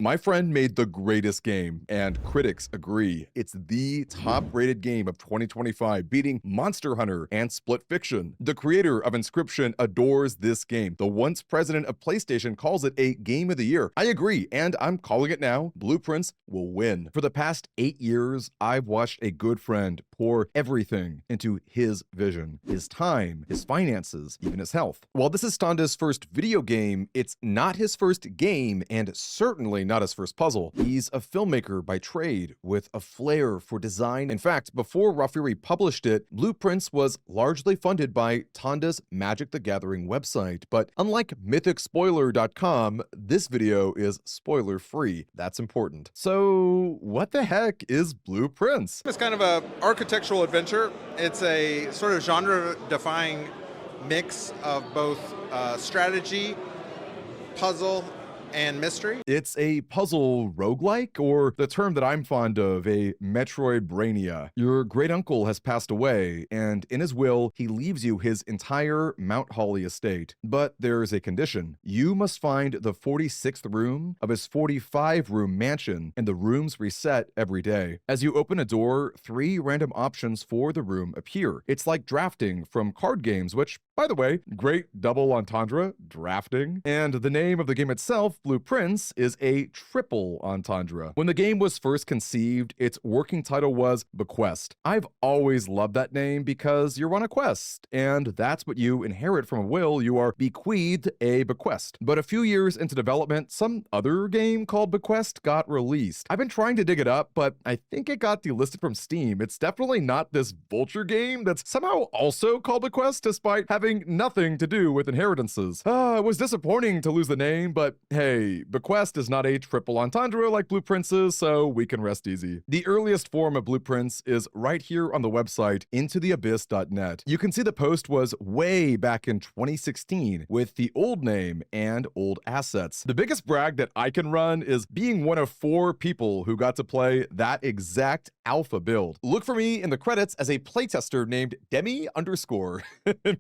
My friend made the greatest game, and critics agree. It's the top-rated game of 2025, beating Monster Hunter and Split Fiction. The creator of Inscription adores this game. The once president of PlayStation calls it a game of the year. I agree, and I'm calling it now. Blueprints will win. For the past 8 years, I've watched a good friend pour everything into his vision, his time, his finances, even his health. While this is Tonda's first video game, it's not his first game, and certainly not his first puzzle. He's a filmmaker by trade with a flair for design. In fact, before Raw Fury published it, Blueprints was largely funded by Tonda's Magic the Gathering website. But unlike MythicSpoiler.com, this video is spoiler-free. That's important. So what the heck is Blueprints? It's kind of a architectural adventure. It's a sort of genre-defying mix of both strategy, puzzle, and mystery. It's a puzzle roguelike, or the term that I'm fond of, a Metroidvania. Your great uncle has passed away, and in his will, he leaves you his entire Mount Holly estate. But there's a condition. You must find the 46th room of his 45-room mansion, and the rooms reset every day. As you open a door, 3 random options for the room appear. It's like drafting from card games, which, by the way, great double entendre, drafting. And the name of the game itself, Blueprints, is a triple entendre. When the game was first conceived, its working title was Bequest. I've always loved that name because you're on a quest, and that's what you inherit from a will. You are bequeathed a bequest. But a few years into development, some other game called Bequest got released. I've been trying to dig it up, but I think it got delisted from Steam. It's definitely not this vulture game that's somehow also called Bequest, despite having nothing to do with inheritances. It was disappointing to lose the name, but hey, Bequest is not a triple entendre like Blueprints is, so we can rest easy. The earliest form of Blueprints is right here on the website, intotheabyss.net. You can see the post was way back in 2016 with the old name and old assets. The biggest brag that I can run is being one of 4 people who got to play that exact alpha build. Look for me in the credits as a playtester named Demi _.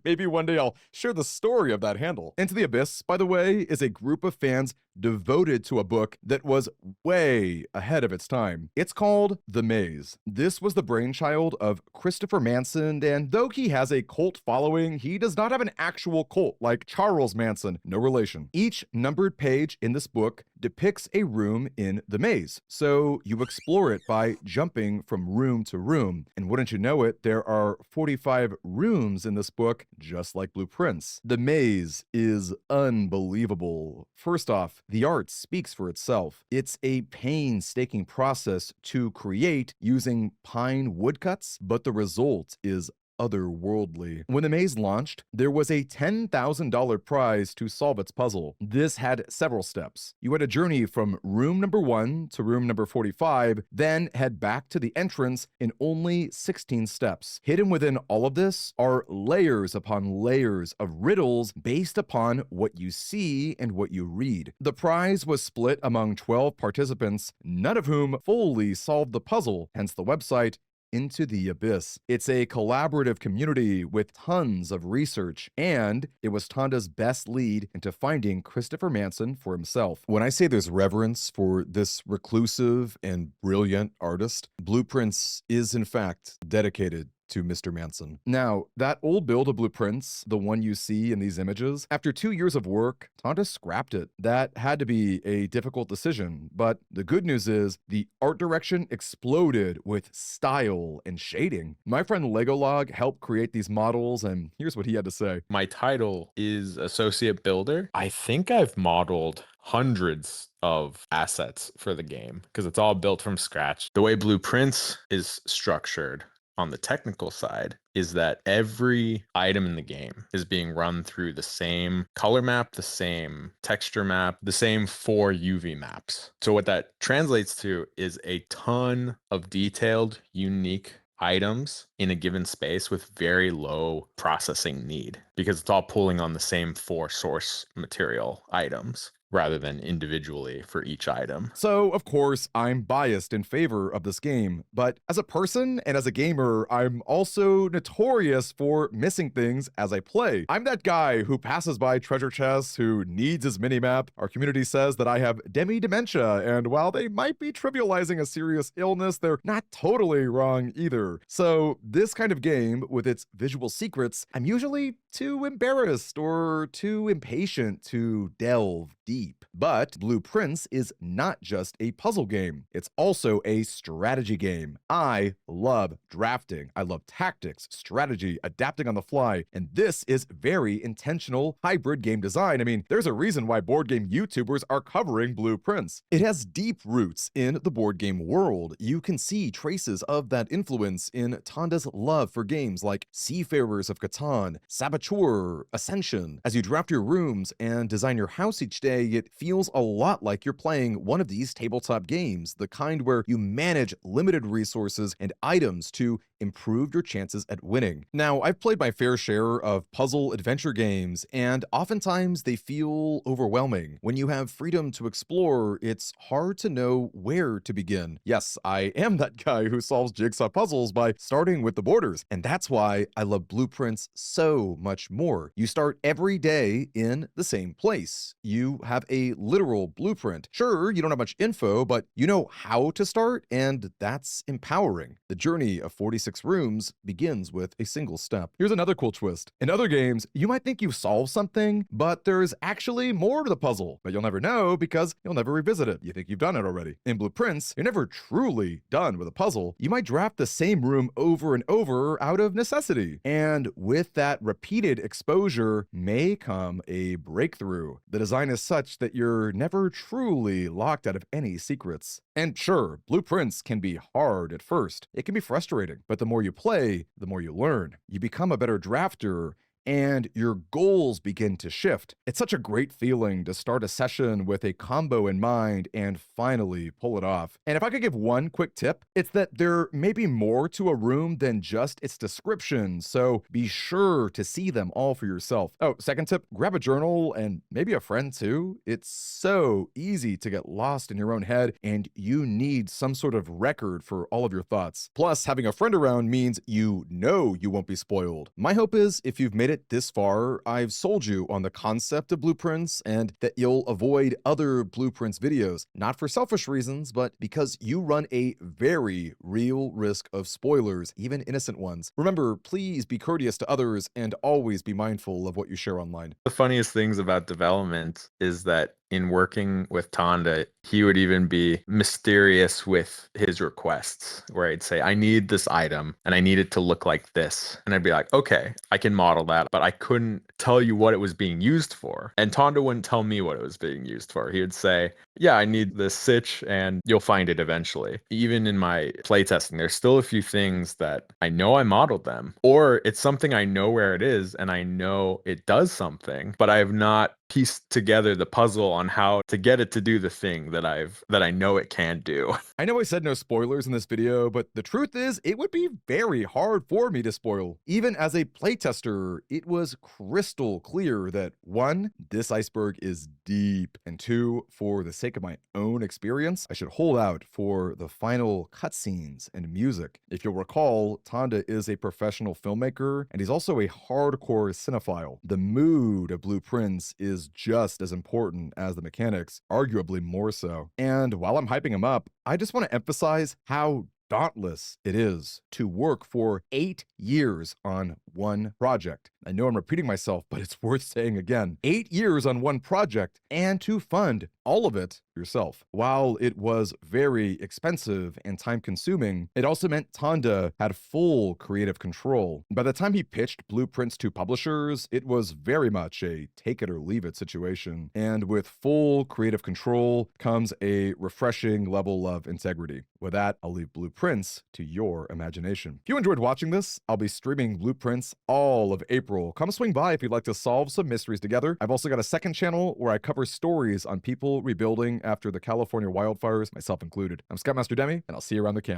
Maybe one day I'll share the story of that handle. Into the Abyss, by the way, is a group of fans devoted to a book that was way ahead of its time. It's called The Maze. This was the brainchild of Christopher Manson, and though he has a cult following, he does not have an actual cult like Charles Manson, no relation. Each numbered page in this book depicts a room in the maze, so you explore it by jumping from room to room. And wouldn't you know it, there are 45 rooms in this book, just like Blueprints. The maze is unbelievable. First off, the art speaks for itself. It's a painstaking process to create using pine woodcuts, but the result is otherworldly. When the maze launched, there was a $10,000 prize to solve its puzzle. This had several steps. You had a journey from room number 1 to room number 45, then head back to the entrance in only 16 steps. Hidden within all of this are layers upon layers of riddles based upon what you see and what you read. The prize was split among 12 participants, none of whom fully solved the puzzle, hence the website Into the Abyss. It's a collaborative community with tons of research, and it was Tonda's best lead into finding Christopher Manson for himself. When I say there's reverence for this reclusive and brilliant artist, Blueprints is in fact dedicated to Mr. Manson. Now, that old build of Blueprints, the one you see in these images, after 2 years of work, Tonda scrapped it. That had to be a difficult decision, but the good news is the art direction exploded with style and shading. My friend Legolog helped create these models, and here's what he had to say. My title is Associate Builder. I think I've modeled hundreds of assets for the game because it's all built from scratch. The way Blueprints is structured on the technical side is that every item in the game is being run through the same color map, the same texture map, the same 4 UV maps. So what that translates to is a ton of detailed, unique items in a given space with very low processing need because it's all pulling on the same 4 source material items. rather than individually for each item. So, of course, I'm biased in favor of this game, but as a person and as a gamer, I'm also notorious for missing things as I play. I'm that guy who passes by treasure chests, who needs his minimap. Our community says that I have Demi dementia, and while they might be trivializing a serious illness, they're not totally wrong either. So, this kind of game, with its visual secrets, I'm usually too embarrassed or too impatient to delve deep. But Blue Prince is not just a puzzle game, it's also a strategy game. I love drafting, I love tactics, strategy, adapting on the fly, and this is very intentional hybrid game design. I mean, there's a reason why board game YouTubers are covering Blue Prince. It has deep roots in the board game world. You can see traces of that influence in Tonda's love for games like Seafarers of Catan, Saboteur, Ascension. As you draft your rooms and design your house each day, it feels a lot like you're playing one of these tabletop games, the kind where you manage limited resources and items to improve your chances at winning. Now, I've played my fair share of puzzle adventure games, and oftentimes they feel overwhelming. When you have freedom to explore, it's hard to know where to begin. Yes, I am that guy who solves jigsaw puzzles by starting with the borders, and that's why I love Blue Prince so much more. You start every day in the same place. You have a literal blueprint. Sure, you don't have much info, but you know how to start, and that's empowering. The journey of 46 rooms begins with a single step. Here's another cool twist. In other games, you might think you've solved something, but there's actually more to the puzzle, but you'll never know because you'll never revisit it. You think you've done it already. In Blue Prince, you're never truly done with a puzzle. You might draft the same room over and over out of necessity. And with that repeated exposure may come a breakthrough. The design is such that you're never truly locked out of any secrets. And sure, Blue Prince can be hard at first. It can be frustrating, but the more you play, the more you learn. You become a better drafter, and your goals begin to shift. It's such a great feeling to start a session with a combo in mind and finally pull it off. And if I could give one quick tip, it's that there may be more to a room than just its description, so be sure to see them all for yourself. Oh, second tip, grab a journal and maybe a friend too. It's so easy to get lost in your own head, and you need some sort of record for all of your thoughts. Plus, having a friend around means you know you won't be spoiled. My hope is if you've made it this far, I've sold you on the concept of blueprints and that you'll avoid other blueprints videos, not for selfish reasons, but because you run a very real risk of spoilers, even innocent ones. Remember, please be courteous to others and always be mindful of what you share online. The funniest things about development is that in working with Tonda, he would even be mysterious with his requests, where I'd say, I need this item and I need it to look like this. And I'd be like, okay, I can model that, but I couldn't tell you what it was being used for. And Tonda wouldn't tell me what it was being used for. He would say, yeah, I need this sitch and you'll find it eventually. Even in my playtesting, there's still a few things that I know I modeled them, or it's something I know where it is and I know it does something, but I have not pieced together the puzzle on how to get it to do the thing that I know it can do. I know I said no spoilers in this video, but the truth is it would be very hard for me to spoil. Even as a playtester, it was crystal clear that 1, this iceberg is deep, and 2, for the sake of my own experience, I should hold out for the final cutscenes and music. If you'll recall, Tonda is a professional filmmaker, and he's also a hardcore cinephile. The mood of Blue Prince is just as important as the mechanics, arguably more so. And while I'm hyping him up, I just want to emphasize how dauntless it is to work for 8 years on one project. I know I'm repeating myself, but it's worth saying again. 8 years on one project, and to fund all of it yourself. While it was very expensive and time-consuming, it also meant Tonda had full creative control. By the time he pitched Blue Prince to publishers, it was very much a take-it-or-leave-it situation. And with full creative control comes a refreshing level of integrity. With that, I'll leave Blue Prince to your imagination. If you enjoyed watching this, I'll be streaming Blue Prince all of April. Come swing by if you'd like to solve some mysteries together. I've also got a second channel where I cover stories on people rebuilding after the California wildfires, myself included. I'm Scoutmaster Demi, and I'll see you around the camp.